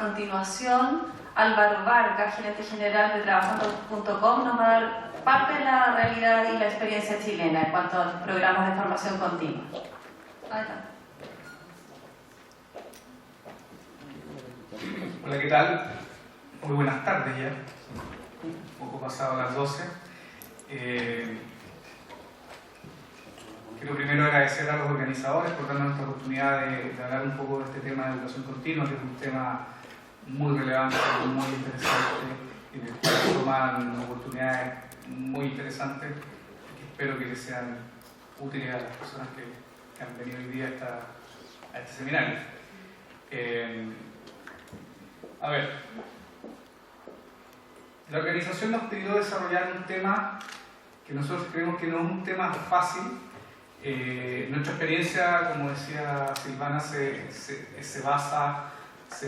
continuación, Álvaro Vargas, gerente general de Trabajando.com, nos va a dar parte de la realidad y la experiencia chilena en cuanto a los programas de formación continua. Adelante. Hola, ¿qué tal? Muy buenas tardes ya, un poco pasado las 12. Quiero primero agradecer a los organizadores por darnos esta oportunidad de hablar un poco de este tema de educación continua, que es un tema muy relevante, muy interesante, y del cual toman oportunidades muy interesantes que espero que les sean útiles a las personas que han venido hoy día a este seminario. A ver, la organización nos pidió desarrollar un tema que nosotros creemos que no es un tema fácil. Nuestra experiencia, como decía Silvana, se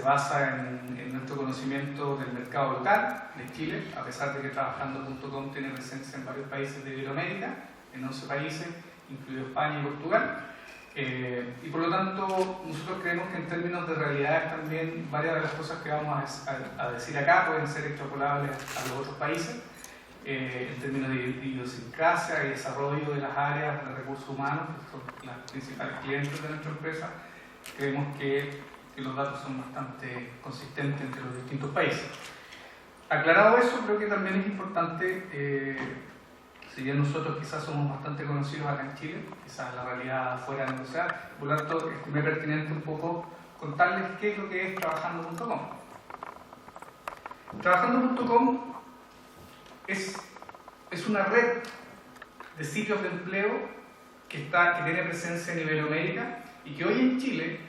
basa en nuestro conocimiento del mercado local de Chile, a pesar de que Trabajando.com tiene presencia en varios países de Iberoamérica, en 11 países, incluido España y Portugal. Y por lo tanto, nosotros creemos que en términos de realidades también varias de las cosas que vamos a decir acá pueden ser extrapolables a los otros países. En términos de idiosincrasia y desarrollo de las áreas de recursos humanos, que son las principales clientes de nuestra empresa, creemos que los datos son bastante consistentes entre los distintos países. Aclarado eso, creo que también es importante, si bien nosotros quizás somos bastante conocidos acá en Chile, quizás la realidad afuera no lo sea, por lo tanto es muy pertinente un poco contarles qué es lo que es Trabajando.com. Trabajando.com es una red de sitios de empleo que tiene presencia en Iberoamérica y que hoy en Chile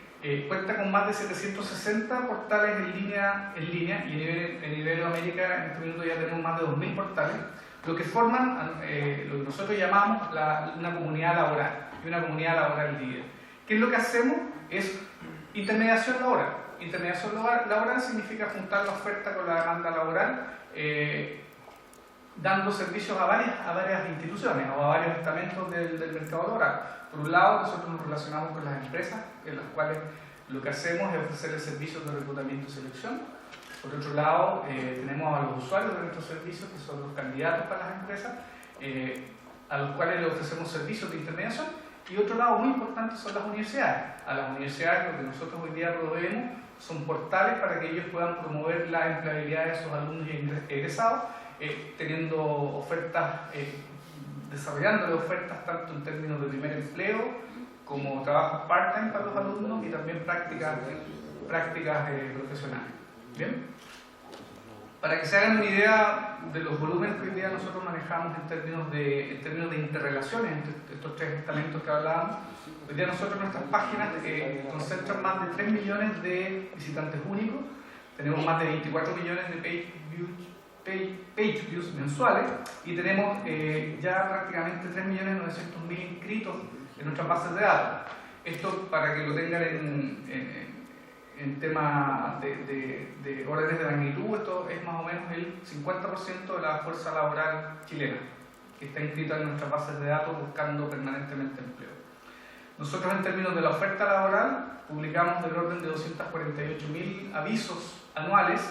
cuenta con más de 760 portales en línea y en Iberoamérica en este momento ya tenemos más de 2.000 portales, lo que forman lo que nosotros llamamos una comunidad laboral y una comunidad laboral líder. ¿Qué es lo que hacemos? Es intermediación laboral. Intermediación laboral significa juntar la oferta con la demanda laboral, dando servicios a varias instituciones o a varios estamentos del mercado laboral. Por un lado, nosotros nos relacionamos con las empresas, en las cuales lo que hacemos es ofrecerles servicios de reclutamiento y selección. Por otro lado, tenemos a los usuarios de nuestros servicios, que son los candidatos para las empresas, a los cuales les ofrecemos servicios de intermediación. Y otro lado muy importante son las universidades. A las universidades lo que nosotros hoy día proveemos son portales para que ellos puedan promover la empleabilidad de sus alumnos y egresados, teniendo ofertas, desarrollando ofertas tanto en términos de primer empleo como trabajos part-time para los alumnos y también prácticas profesionales. ¿Bien? Para que se hagan una idea de los volúmenes que hoy día nosotros manejamos en términos de interrelaciones entre estos tres estamentos que hablábamos, hoy día nosotros nuestras páginas concentran más de 3 millones de visitantes únicos, tenemos más de 24 millones de page views mensuales y tenemos ya prácticamente 3.900.000 inscritos en nuestras bases de datos. Esto para que lo tengan en tema de órdenes de magnitud, esto es más o menos el 50% de la fuerza laboral chilena que está inscrita en nuestras bases de datos buscando permanentemente empleo. Nosotros en términos de la oferta laboral publicamos del orden de 248.000 avisos anuales,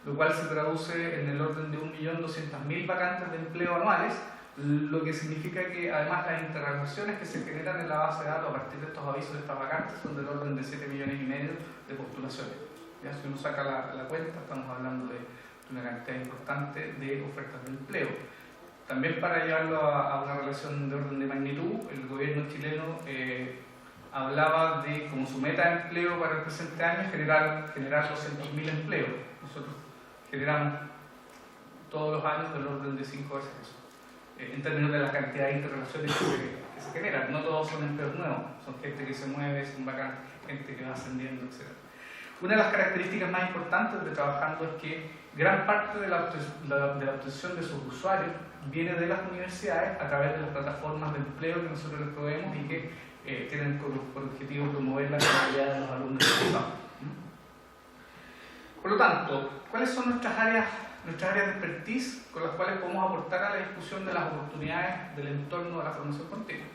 lo cual se traduce en el orden de 1.200.000 vacantes de empleo anuales, lo que significa que además las interrelaciones que se generan en la base de datos a partir de estos avisos de estas vacantes son del orden de 7,5 millones de postulaciones. ¿Ya? Si uno saca la cuenta, estamos hablando de una cantidad importante de ofertas de empleo. También para llevarlo a una relación de orden de magnitud, el gobierno chileno hablaba de, como su meta de empleo para el presente año, generar 200.000 empleos. Nosotros generamos todos los años del orden de 5 veces eso, en términos de la cantidad de interrelaciones que se generan. No todos son empleos nuevos, son gente que se mueve, son vacantes, gente que va ascendiendo, etc. Una de las características más importantes de Trabajando es que gran parte de la obtención de sus usuarios viene de las universidades a través de las plataformas de empleo que nosotros les proveemos y que tienen por objetivo promover la calidad de los alumnos egresados. Por lo tanto, ¿cuáles son nuestras áreas de expertise con las cuales podemos aportar a la discusión de las oportunidades del entorno de la formación continua?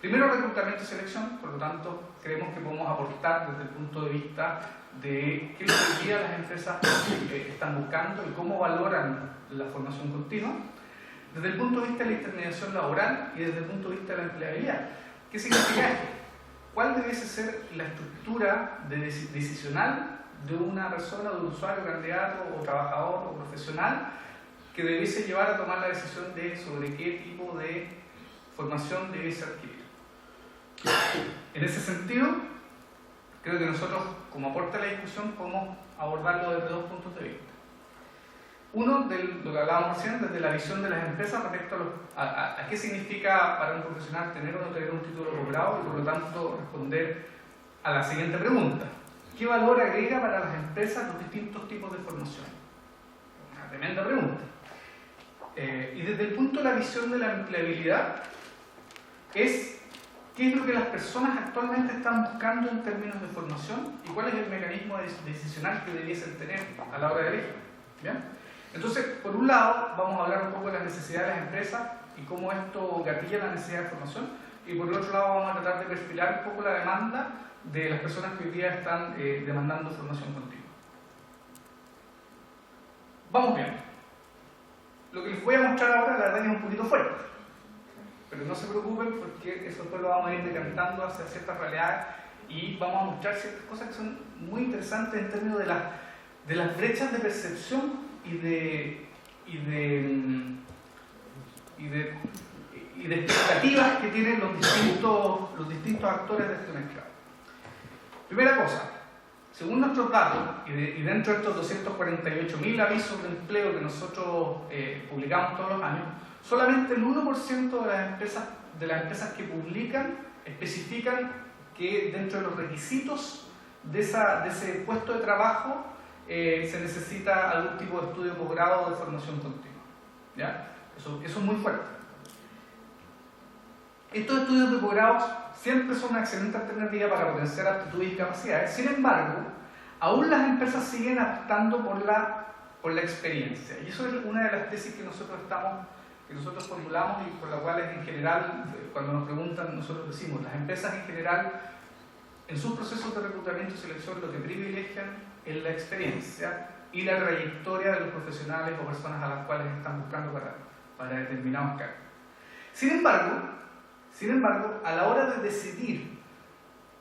Primero, reclutamiento y selección, por lo tanto, creemos que podemos aportar desde el punto de vista de qué es lo que hoy día las empresas están buscando y cómo valoran la formación continua. Desde el punto de vista de la intermediación laboral y desde el punto de vista de la empleabilidad. ¿Qué significa esto? ¿Cuál debiese ser la estructura decisional de una persona, de un usuario, candidato o trabajador o profesional que debiese llevar a tomar la decisión sobre qué tipo de formación debiese adquirir? En ese sentido, creo que nosotros, como aporte a la discusión, podemos abordarlo desde dos puntos de vista. Uno, de lo que hablábamos recién, desde la visión de las empresas respecto a qué significa para un profesional tener o no tener un título de posgrado y por lo tanto responder a la siguiente pregunta. ¿Qué valor agrega para las empresas los distintos tipos de formación? Una tremenda pregunta. Y desde el punto de la visión de la empleabilidad, es qué es lo que las personas actualmente están buscando en términos de formación y cuál es el mecanismo decisional que debiesen tener a la hora de elegir. ¿Bien? Entonces, por un lado, vamos a hablar un poco de las necesidades de las empresas y cómo esto gatilla la necesidad de formación, y por el otro lado vamos a tratar de perfilar un poco la demanda de las personas que hoy día están demandando formación continua. Vamos bien. Lo que les voy a mostrar ahora, la verdad, es un poquito fuerte, pero no se preocupen porque eso después lo vamos a ir decantando hacia ciertas realidades y vamos a mostrar ciertas cosas que son muy interesantes en términos de las brechas de percepción y de expectativas que tienen los distintos actores de este mercado. Primera cosa, según nuestros datos, y dentro de estos 248.000 avisos de empleo que nosotros publicamos todos los años, solamente el 1% de las empresas que publican especifican que dentro de los requisitos de ese puesto de trabajo se necesita algún tipo de estudio de posgrado o de formación continua. ¿Ya? Eso es muy fuerte. Estos estudios de posgrados siempre son una excelente alternativa para potenciar aptitudes y capacidades. Sin embargo, aún las empresas siguen apostando por la experiencia. Y eso es una de las tesis que nosotros formulamos y por las cuales en general, cuando nos preguntan, nosotros decimos, las empresas en general, en sus procesos de reclutamiento y selección, lo que privilegian es la experiencia y la trayectoria de los profesionales o personas a las cuales están buscando para determinados cargos. Sin embargo, a la hora de decidir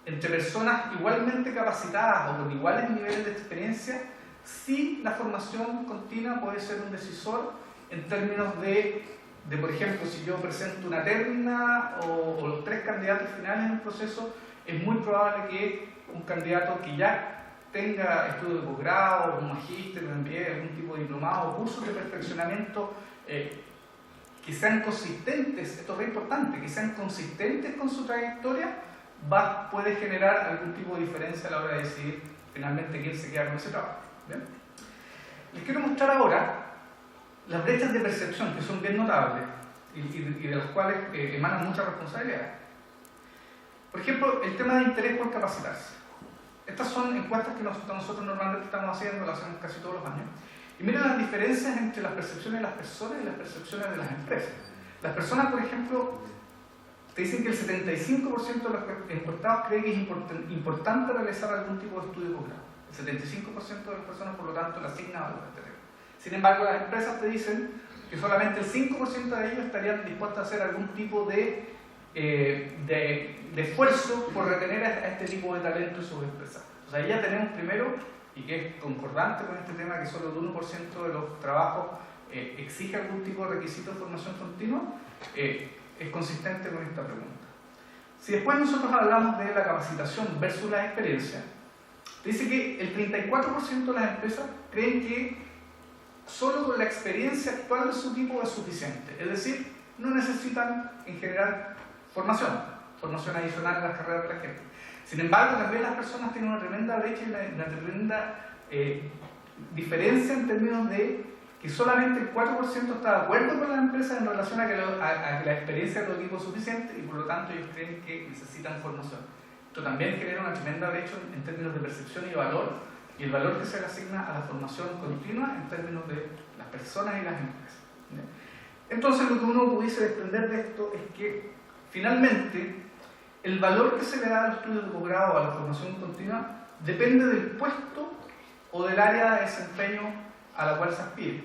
entre personas igualmente capacitadas o con iguales niveles de experiencia, sí la formación continua puede ser un decisor en términos de por ejemplo, si yo presento una terna o los 3 candidatos finales en un proceso, es muy probable que un candidato que ya tenga estudio de posgrado, un magíster, un MBA, algún tipo de diplomado o cursos de perfeccionamiento que sean consistentes, esto es muy importante, que sean consistentes con su trayectoria, puede generar algún tipo de diferencia a la hora de decidir finalmente quién se queda con ese trabajo. ¿Bien? Les quiero mostrar ahora las brechas de percepción, que son bien notables y de las cuales emanan muchas responsabilidades. Por ejemplo, el tema de interés por capacitarse. Estas son encuestas que nosotros normalmente estamos haciendo, las hacemos casi todos los años. Y miren las diferencias entre las percepciones de las personas y las percepciones de las empresas. Las personas, por ejemplo, te dicen que el 75% de los encuestados cree que es importante realizar algún tipo de estudio de posgrado. El 75% de las personas, por lo tanto, le asignan valor a este tema. Sin embargo, las empresas te dicen que solamente el 5% de ellos estarían dispuestos a hacer algún tipo de esfuerzo por retener a este tipo de talento en sus empresas. O sea, ahí ya tenemos primero, y que es concordante con este tema, que solo el 1% de los trabajos exige algún tipo de requisito de formación continua, es consistente con esta pregunta. Si después nosotros hablamos de la capacitación versus la experiencia, dice que el 34% de las empresas creen que solo con la experiencia actual de su tipo es suficiente, es decir, no necesitan en general formación adicional a las carreras de la gente. Sin embargo, también las personas tienen una tremenda brecha y una tremenda diferencia en términos de que solamente el 4% está de acuerdo con las empresas en relación a que la experiencia de todo tipo es suficiente y por lo tanto ellos creen que necesitan formación. Esto también genera una tremenda brecha en términos de percepción y valor, y el valor que se le asigna a la formación continua en términos de las personas y las empresas. Entonces, lo que uno pudiese desprender de esto es que finalmente el valor que se le da a los estudios de posgrado o a la formación continua depende del puesto o del área de desempeño a la cual se aspire.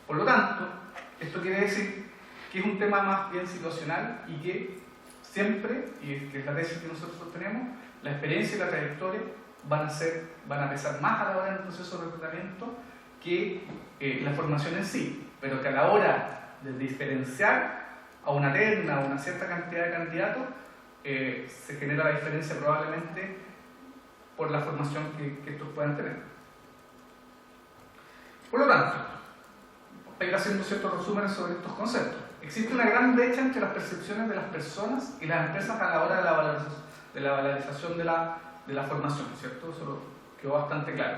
Por lo tanto, esto quiere decir que es un tema más bien situacional y que siempre, y que es la tesis que nosotros sostenemos, la experiencia y la trayectoria van a pesar más a la hora del proceso de reclutamiento que la formación en sí, pero que a la hora de diferenciar a una terna o una cierta cantidad de candidatos, se genera la diferencia probablemente por la formación que estos puedan tener. Por lo tanto, para ir haciendo ciertos resúmenes sobre estos conceptos, existe una gran brecha entre las percepciones de las personas y las empresas a la hora de la valorización de la formación, ¿cierto? Eso quedó bastante claro.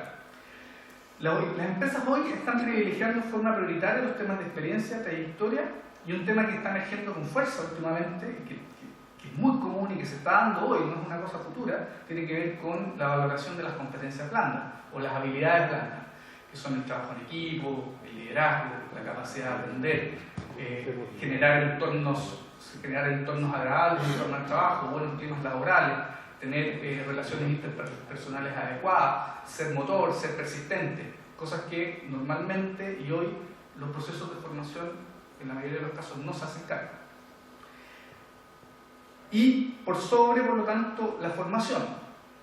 Las empresas hoy están privilegiando de forma prioritaria los temas de experiencia, trayectoria, y un tema que está emergiendo con fuerza últimamente, que es muy común y que se está dando hoy, no es una cosa futura, tiene que ver con la valoración de las competencias blandas o las habilidades blandas, que son el trabajo en equipo, el liderazgo, la capacidad de aprender, generar entornos agradables en torno al trabajo, buenos climas laborales, tener relaciones interpersonales adecuadas, ser motor, ser persistente, cosas que normalmente y hoy los procesos de formación en la mayoría de los casos no se hacen cargo. Y por lo tanto, la formación.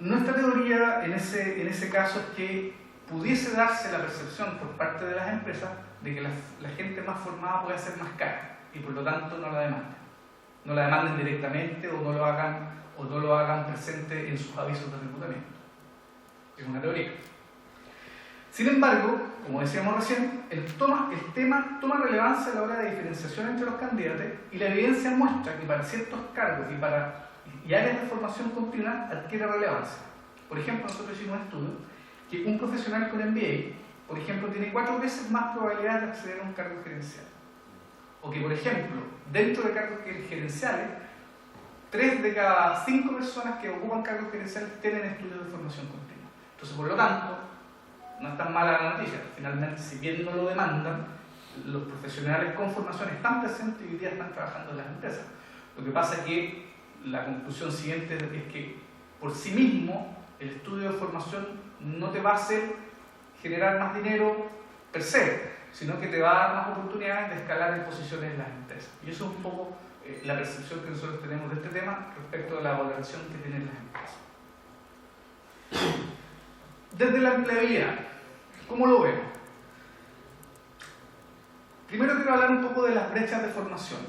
Nuestra teoría en ese caso es que pudiese darse la percepción por parte de las empresas de que la gente más formada puede ser más cara y por lo tanto no la demanden. No la demanden directamente o no lo hagan presente en sus avisos de reclutamiento. Es una teoría. Sin embargo, como decíamos recién, el tema toma relevancia a la hora de diferenciación entre los candidatos y la evidencia muestra que para ciertos cargos y áreas de formación continua adquiere relevancia. Por ejemplo, nosotros hicimos un estudio que un profesional con MBA, por ejemplo, tiene 4 veces más probabilidad de acceder a un cargo gerencial. O que, por ejemplo, dentro de cargos gerenciales, 3 de cada 5 personas que ocupan cargos gerenciales tienen estudios de formación continua. Entonces, por lo tanto, no es tan mala la noticia. Finalmente, si bien no lo demandan, los profesionales con formación están presentes y hoy día están trabajando en las empresas. Lo que pasa es que la conclusión siguiente es que por sí mismo el estudio de formación no te va a hacer generar más dinero per se, sino que te va a dar más oportunidades de escalar en posiciones en las empresas. Y eso es un poco la percepción que nosotros tenemos de este tema respecto a la valoración que tienen las empresas. Desde la empleabilidad, ¿cómo lo vemos? Primero quiero hablar un poco de las brechas de formación.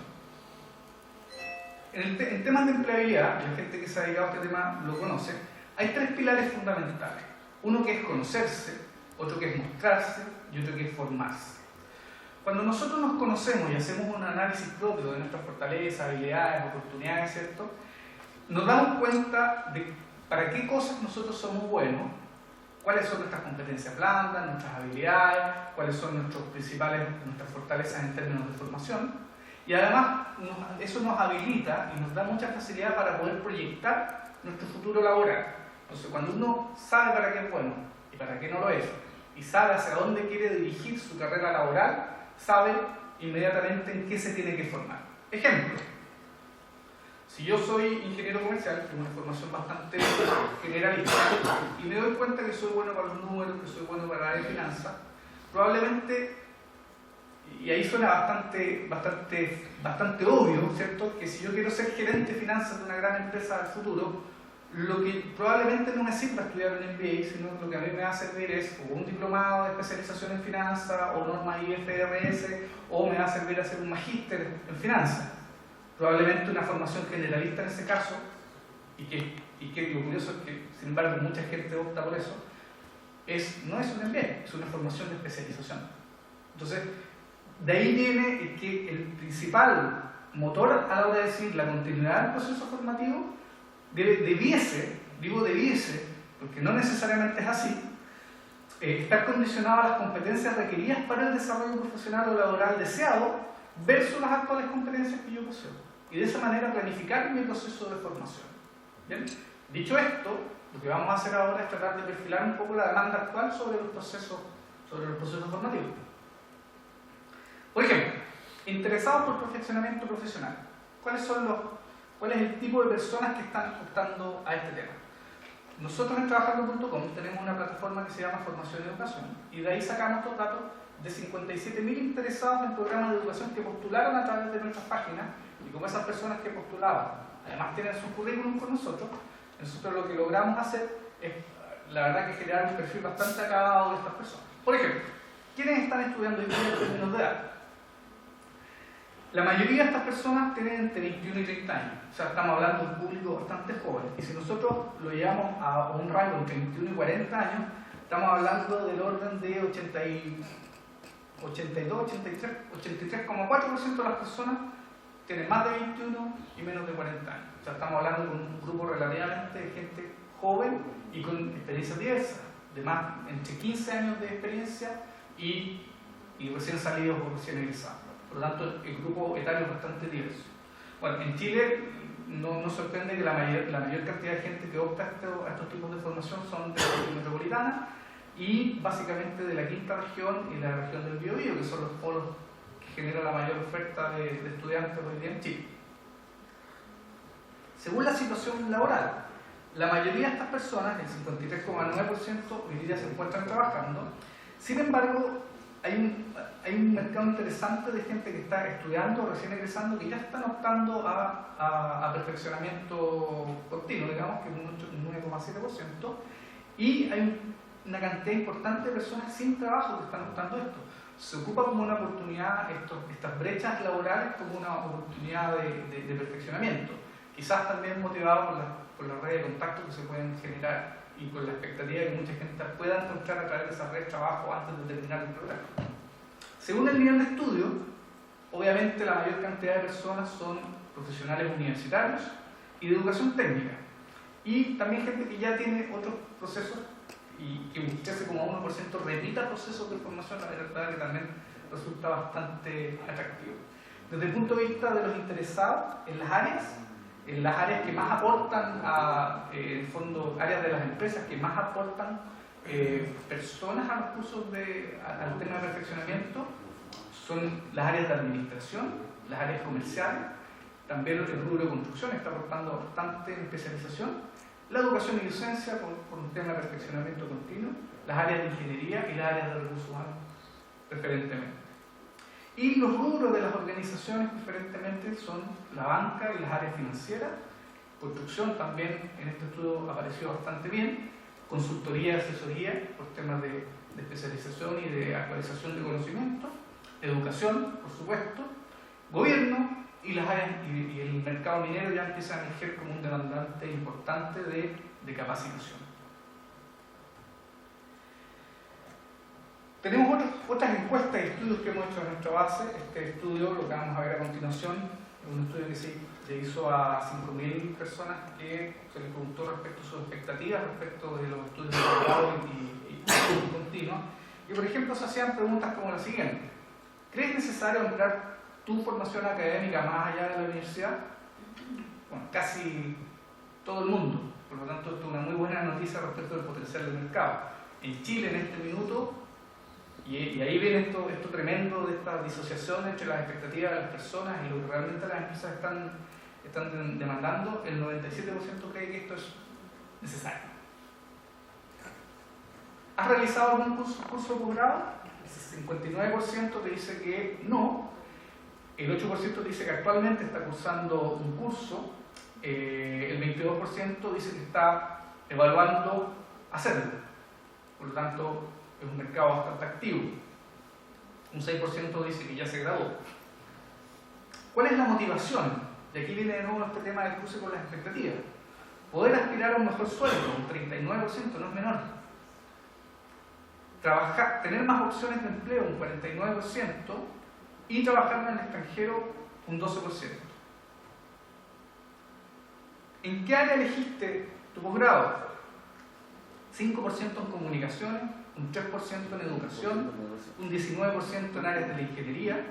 En temas de empleabilidad, la gente que se ha dedicado a este tema lo conoce, hay 3 pilares fundamentales. Uno que es conocerse, otro que es mostrarse y otro que es formarse. Cuando nosotros nos conocemos y hacemos un análisis propio de nuestras fortalezas, habilidades, oportunidades, ¿cierto?, nos damos cuenta de para qué cosas nosotros somos buenos, cuáles son nuestras competencias blandas, nuestras habilidades, cuáles son nuestras fortalezas en términos de formación, y además eso nos habilita y nos da mucha facilidad para poder proyectar nuestro futuro laboral. Entonces, cuando uno sabe para qué es bueno y para qué no lo es, y sabe hacia dónde quiere dirigir su carrera laboral, sabe inmediatamente en qué se tiene que formar. Ejemplo, si yo soy ingeniero comercial, tengo una formación bastante generalista, y me doy cuenta que soy bueno para los números, que soy bueno para la área de finanzas, probablemente, y ahí suena bastante obvio, ¿cierto?, que si yo quiero ser gerente de finanzas de una gran empresa del futuro, lo que probablemente no me sirva estudiar un MBA, sino lo que a mí me va a servir es o un diplomado de especialización en finanzas, o normas IFRS, o me va a servir hacer un magíster en finanzas. Probablemente una formación generalista en ese caso, y que lo curioso es que, sin embargo, mucha gente opta por eso, no es un MBA, es una formación de especialización. Entonces, de ahí viene que el principal motor a la hora de decir la continuidad del proceso formativo debiese, porque no necesariamente es así, estar condicionado a las competencias requeridas para el desarrollo profesional o laboral deseado versus las actuales competencias que yo poseo. Y de esa manera planificar mi proceso de formación. ¿Bien? Dicho esto, lo que vamos a hacer ahora es tratar de perfilar un poco la demanda actual sobre los procesos formativos. Por ejemplo, interesados por perfeccionamiento profesional. ¿Cuáles ¿Cuál es el tipo de personas que están optando a este tema? Nosotros en trabajando.com tenemos una plataforma que se llama Formación y Educación, y de ahí sacamos los datos de 57.000 interesados en programas de educación que postularon a través de nuestras páginas, y como esas personas que postulaban además tienen su currículum con nosotros lo que logramos hacer es, la verdad, que generar un perfil bastante acabado de estas personas. Por ejemplo, ¿quiénes están estudiando hoy día en términos de edad? La mayoría de estas personas tienen entre 21 y 30 años, o sea, estamos hablando de un público bastante joven, y si nosotros lo llevamos a un rango entre 21 y 40 años, estamos hablando del orden de 83,4% de las personas tienen más de 21 y menos de 40 años. O sea, estamos hablando de un grupo relativamente de gente joven y con experiencias diversas, de más entre 15 años de experiencia y recién salidos o recién egresados. Por lo tanto, el grupo etario es bastante diverso. Bueno, en Chile no sorprende que la mayor cantidad de gente que opta a estos tipos de formación son de la región metropolitana y básicamente de la quinta región y la región del Biobío, que son los polos que generan la mayor oferta de estudiantes hoy día en Chile. Según la situación laboral, la mayoría de estas personas, el 53,9%, hoy día se encuentran trabajando. Sin embargo, hay un mercado interesante de gente que está estudiando o recién egresando que ya están optando a perfeccionamiento continuo, digamos que un 9,7%, y hay una cantidad importante de personas sin trabajo que están optando esto. Se ocupa como una oportunidad, estas brechas laborales, como una oportunidad de perfeccionamiento, quizás también motivado por la red de contactos que se pueden generar y con la expectativa de que mucha gente pueda encontrar a través de esa red de trabajo antes de terminar el programa. Según el nivel de estudio, obviamente la mayor cantidad de personas son profesionales universitarios y de educación técnica, y también gente que ya tiene otros procesos y que usted como 1% repita procesos de formación, la verdad que también resulta bastante atractivo. Desde el punto de vista de los interesados en las áreas que más aportan en el fondo, áreas de las empresas que más aportan personas a los cursos al tema de perfeccionamiento, son las áreas de administración, las áreas comerciales, también el rubro de construcción está aportando bastante en especialización, la educación y docencia por un tema de perfeccionamiento continuo, las áreas de ingeniería y las áreas de recursos humanos preferentemente. Y los rubros de las organizaciones preferentemente son la banca y las áreas financieras, construcción también en este estudio apareció bastante bien, consultoría y asesoría por temas de especialización y de actualización de conocimiento, educación, por supuesto, gobierno y las áreas y el mercado minero ya empieza a emerger como un demandante importante de capacitación. Tenemos otras encuestas y estudios que hemos hecho en nuestra base. Este estudio, lo que vamos a ver a continuación, es un estudio que se hizo a 5.000 personas que se les preguntó respecto a sus expectativas, respecto de los estudios de grado y continuo. Y por ejemplo se hacían preguntas como la siguiente: ¿crees necesario ampliar tu formación académica más allá de la universidad? Bueno, casi todo el mundo. Por lo tanto, esto es una muy buena noticia respecto del potencial del mercado. En Chile, en este minuto, y ahí viene esto tremendo de esta disociación entre las expectativas de las personas y lo que realmente las empresas están demandando, el 97% cree que esto es necesario. ¿Has realizado algún curso de posgrado? El 59% te dice que no, el 8% dice que actualmente está cursando un curso, el 22% dice que está evaluando hacerlo. Por lo tanto, es un mercado bastante activo. Un 6% dice que ya se graduó. ¿Cuál es la motivación? De aquí viene de nuevo este tema del cruce con las expectativas. Poder aspirar a un mejor sueldo, un 39%, no es menor. Trabajar, tener más opciones de empleo, un 49%, y trabajar en el extranjero, un 12%. ¿En qué área elegiste tu posgrado? 5% en comunicaciones, un 3% en educación, un 19% en áreas de la ingeniería,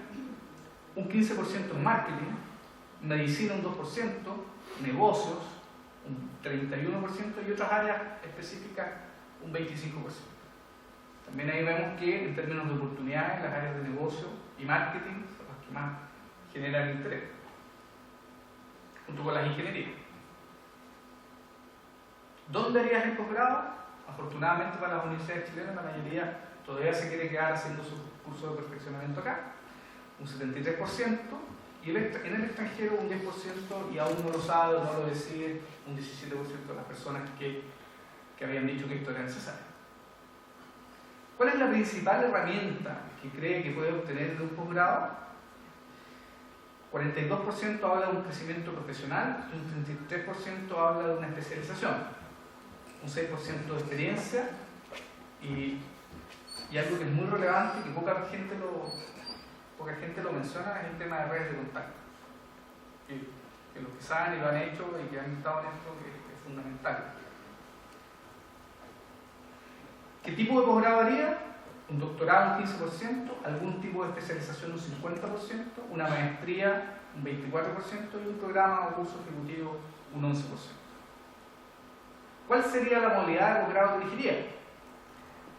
un 15% en marketing, medicina un 2%, negocios un 31% y otras áreas específicas un 25%. También ahí vemos que en términos de oportunidades las áreas de negocio y marketing son las que más generan interés. junto con las ingenierías. ¿Dónde harías el posgrado? Afortunadamente para las universidades chilenas la mayoría todavía se quiere quedar haciendo su curso de perfeccionamiento acá, un 73%, y en el extranjero un 10%, y aún no lo sabe o no lo decide un 17% de las personas que habían dicho que esto era necesario. ¿Cuál es la principal herramienta que cree que puede obtener de un posgrado? 42% habla de un crecimiento profesional y un 33% habla de una especialización, un 6% de experiencia y algo que es muy relevante y que poca gente lo menciona es el tema de redes de contacto. Que los que saben y lo han hecho y que han estado en esto es fundamental. ¿Qué tipo de posgrado haría? Un doctorado un 15%, algún tipo de especialización un 50%, una maestría un 24% y un programa o curso ejecutivo un 11%. ¿Cuál sería la modalidad de posgrado que elegiría?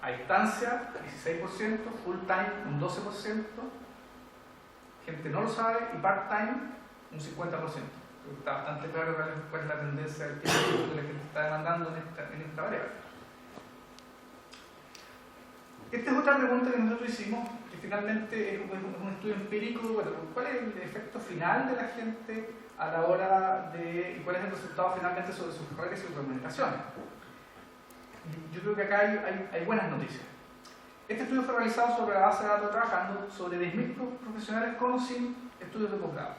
A distancia, 16%, full time, un 12%, gente no lo sabe, y part time, un 50%. Está bastante claro cuál es la tendencia del tiempo que la gente está demandando en esta variable. Esta es otra pregunta que nosotros hicimos, que finalmente es un estudio empírico. Bueno, ¿cuál es el efecto final de la gente a la hora de, y cuál es el resultado finalmente sobre sus carreras y sus remuneraciones? Yo creo que acá hay buenas noticias. Este estudio fue realizado sobre la base de datos trabajando sobre 10.000 profesionales con o sin estudios de posgrado.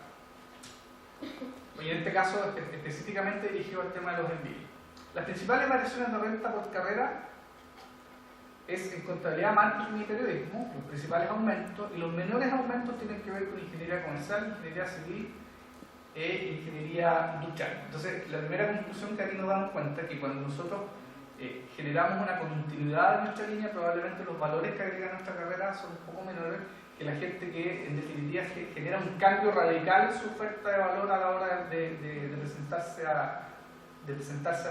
Y en este caso específicamente dirigido al tema de los MBA. Las principales variaciones de renta por carrera es en contabilidad, marketing y periodismo, los principales aumentos, y los menores aumentos tienen que ver con ingeniería comercial, ingeniería civil e ingeniería industrial. Entonces, la primera conclusión que aquí nos damos cuenta es que cuando nosotros generamos una continuidad de nuestra línea, probablemente los valores que agrega nuestra carrera son un poco menores que la gente que en definitiva genera un cambio radical en su oferta de valor a la hora de presentarse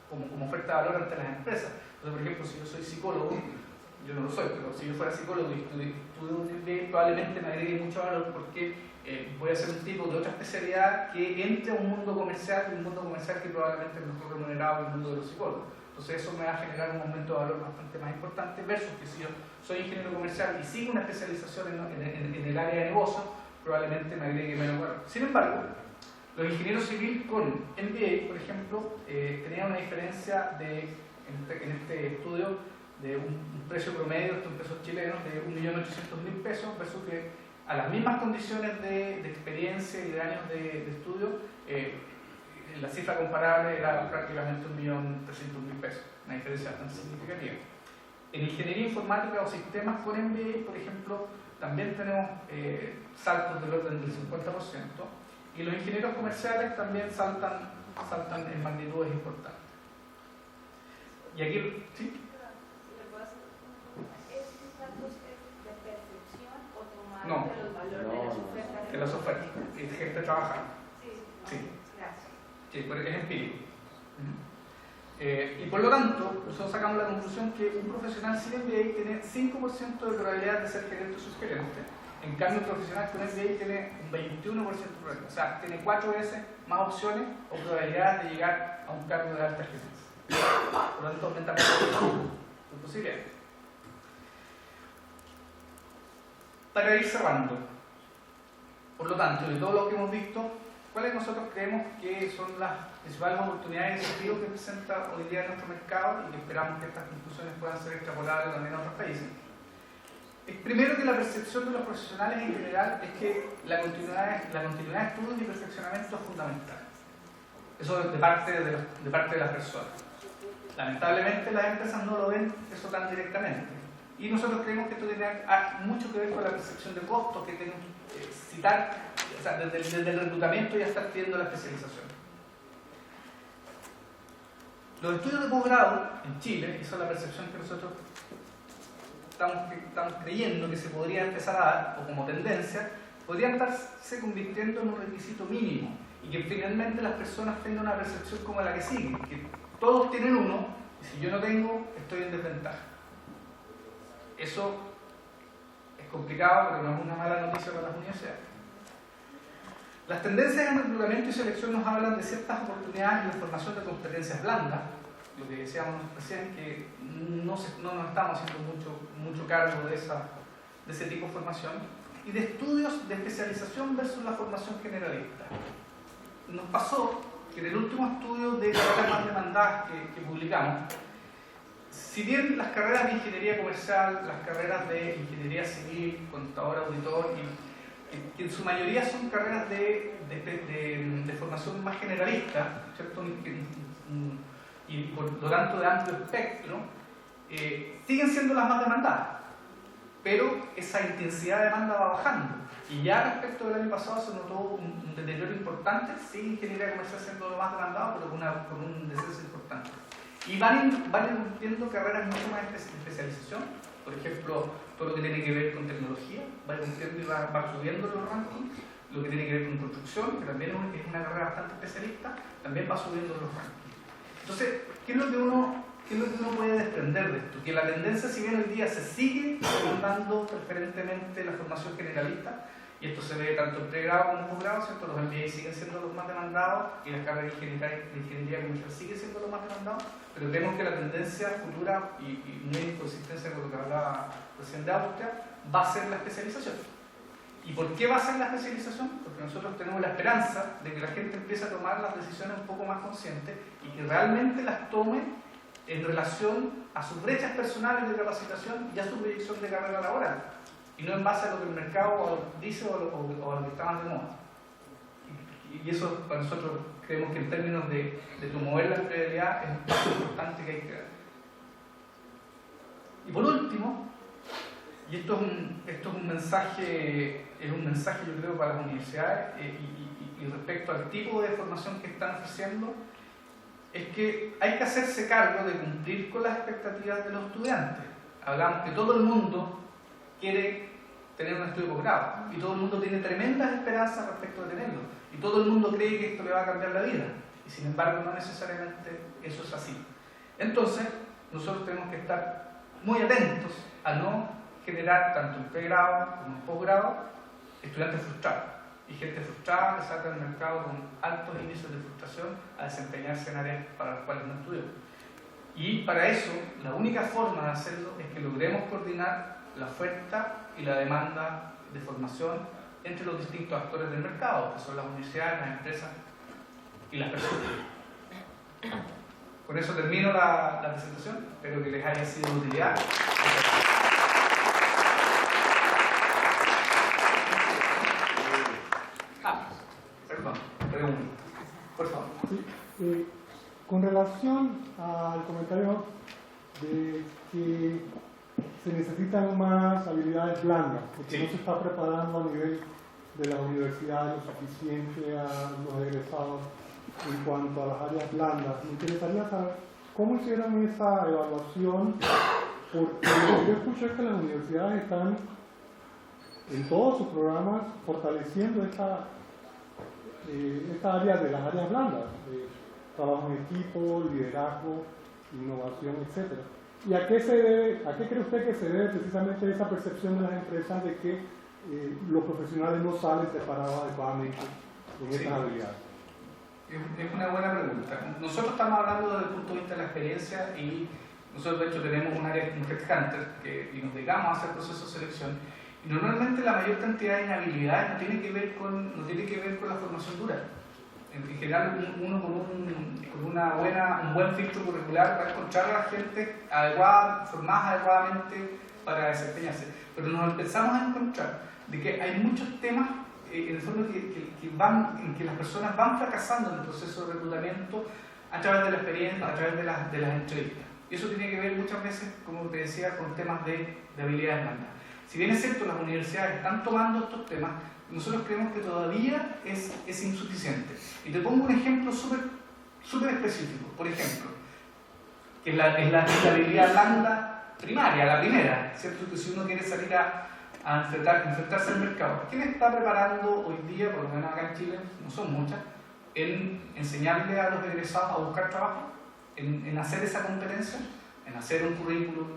como oferta de valor ante las empresas. Entonces, por ejemplo, si yo soy psicólogo, yo no lo soy, pero si yo fuera psicólogo y estudio un MBA, probablemente me agregue mucho valor porque voy a ser un tipo de otra especialidad que entre a un mundo comercial que probablemente es mejor remunerado que el mundo de los psicólogos. Entonces eso me va a generar un aumento de valor bastante más importante versus que si yo soy ingeniero comercial y sigo una especialización en el área de negocio, probablemente me agregue menos valor. Sin embargo, los ingenieros civiles con MBA, por ejemplo, tenían una diferencia en este estudio de un precio promedio, estos pesos chilenos, de 1.800.000 pesos, versus que a las mismas condiciones de experiencia y de años de estudio, la cifra comparable era prácticamente 1.300.000 pesos, una diferencia bastante significativa. En ingeniería informática o sistemas con MBA, por ejemplo, también tenemos saltos del orden del 50%, y los ingenieros comerciales también saltan en magnitudes importantes. Y aquí, ¿sí? ¿Estos datos es de percepción o tomar No. de los valores de las ofertas? De las ofertas, y gente trabajando. Sí. Sí. Gracias. Sí, porque es empírico. Y por lo tanto, nosotros sacamos la conclusión que un profesional sin MBA tiene 5% de probabilidad de ser gerente o subgerente. En cambio, un profesional con MBA tiene un 21% de probabilidad. O sea, tiene 4 veces más opciones o probabilidades de llegar a un cargo de alta gerencia. Por lo tanto, aumenta su posibilidad. Para ir cerrando, por lo tanto, de todo lo que hemos visto, ¿cuáles nosotros creemos que son las principales oportunidades y desafíos que presenta hoy día nuestro mercado y que esperamos que estas conclusiones puedan ser extrapolables también a otros países? Primero, que la percepción de los profesionales en general es que la continuidad de estudios y perfeccionamiento es fundamental. Eso de parte de las personas. Lamentablemente las empresas no lo ven eso tan directamente. Y nosotros creemos que esto tiene mucho que ver con la percepción de costos que tienen que citar, o sea, desde el reclutamiento ya está pidiendo la especialización. Los estudios de posgrado en Chile, esa es la percepción que nosotros estamos creyendo que se podría empezar a dar, o como tendencia, podrían estarse convirtiendo en un requisito mínimo y que finalmente las personas tengan una percepción como la que sigue, que todos tienen uno y si yo no tengo, estoy en desventaja. Eso es complicado porque no es una mala noticia para las universidades. Las tendencias en reclutamiento y selección nos hablan de ciertas oportunidades y de formación de competencias blandas, lo que decíamos recién, que no nos estamos haciendo mucho cargo de ese tipo de formación, y de estudios de especialización versus la formación generalista. Nos pasó que en el último estudio de carreras más demandadas que publicamos, si bien las carreras de ingeniería comercial, las carreras de ingeniería civil, contador, auditor, que en su mayoría son carreras de formación más generalista, ¿cierto? Y por lo tanto de amplio espectro, siguen siendo las más demandadas, pero esa intensidad de demanda va bajando. Y ya respecto del año pasado se notó un deterioro importante, sí, ingeniería comercial siendo lo más demandado, pero con un descenso importante. Y van irrumpiendo carreras mucho más de especialización, por ejemplo, todo lo que tiene que ver con tecnología, va irrumpiendo y va subiendo los rankings, lo que tiene que ver con construcción, que también es una carrera bastante especialista, también va subiendo los rankings. Entonces, ¿qué es lo que uno puede desprender de esto? Que la tendencia, si bien hoy día se sigue demandando preferentemente la formación generalista, y esto se ve tanto en pregrado como en posgrado, ¿cierto? Los MBA siguen siendo los más demandados y las carreras de ingeniería comercial siguen siendo los más demandados, pero vemos que la tendencia futura y muy en consistencia con lo que hablaba recién de Austria, va a ser la especialización. ¿Y por qué va a ser la especialización? Porque nosotros tenemos la esperanza de que la gente empiece a tomar las decisiones un poco más conscientes y que realmente las tome en relación a sus brechas personales de capacitación y a su proyección de carrera laboral, y no en base a lo que el mercado dice o a lo que está más de moda. Y eso para nosotros creemos que en términos de promover la empleabilidad es lo importante que hay que dar. Y por último, y esto es un mensaje yo creo para las universidades y respecto al tipo de formación que están ofreciendo, es que hay que hacerse cargo de cumplir con las expectativas de los estudiantes. Hablamos que todo el mundo quiere tener un estudio de posgrado y todo el mundo tiene tremendas esperanzas respecto de tenerlo y todo el mundo cree que esto le va a cambiar la vida y sin embargo no necesariamente eso es así. Entonces nosotros tenemos que estar muy atentos a no generar tanto en pregrado como en posgrado estudiantes frustrados y gente frustrada que salga al mercado con altos índices de frustración a desempeñarse en áreas para las cuales no estudió. Y para eso la única forma de hacerlo es que logremos coordinar la oferta y la demanda de formación entre los distintos actores del mercado, que son las universidades, las empresas y las personas. Con eso termino la presentación, espero que les haya sido de utilidad. Perdón, pregunta, por favor. Sí, con relación al comentario de que se necesitan más habilidades blandas, porque sí, no se está preparando a nivel de la universidad lo suficiente a los egresados en cuanto a las áreas blandas. Me interesaría saber cómo hicieron esa evaluación, porque yo escuché que las universidades están en todos sus programas fortaleciendo esta área de las áreas blandas, de trabajo en equipo, liderazgo, innovación, etc. ¿Y a qué cree usted que se debe precisamente esa percepción de las empresas de que los profesionales no salen separados adecuadamente en estas habilidades? Es una buena pregunta. Nosotros estamos hablando desde el punto de vista de la experiencia y nosotros de hecho tenemos un área como Headhunter y nos dedicamos a hacer procesos de selección. Y normalmente la mayor cantidad de inhabilidades no tiene que ver con la formación dura. En general uno con un buen filtro curricular va a encontrar a la gente adecuada, formada adecuadamente para desempeñarse. Pero nos empezamos a encontrar de que hay muchos temas en el fondo en que las personas van fracasando en el proceso de reclutamiento a través de la experiencia, a través de las entrevistas. Y eso tiene que ver muchas veces, como te decía, con temas de habilidades blandas. Si bien es cierto, las universidades están tomando estos temas, nosotros creemos que todavía es insuficiente. Y te pongo un ejemplo súper específico. Por ejemplo, que es la habilidad blanda primaria, la primera, ¿cierto? Que si uno quiere salir a enfrentarse al mercado, ¿quién está preparando hoy día, por lo menos acá en Chile, no son muchas, en enseñarle a los egresados a buscar trabajo, en hacer esa competencia, en hacer un currículum,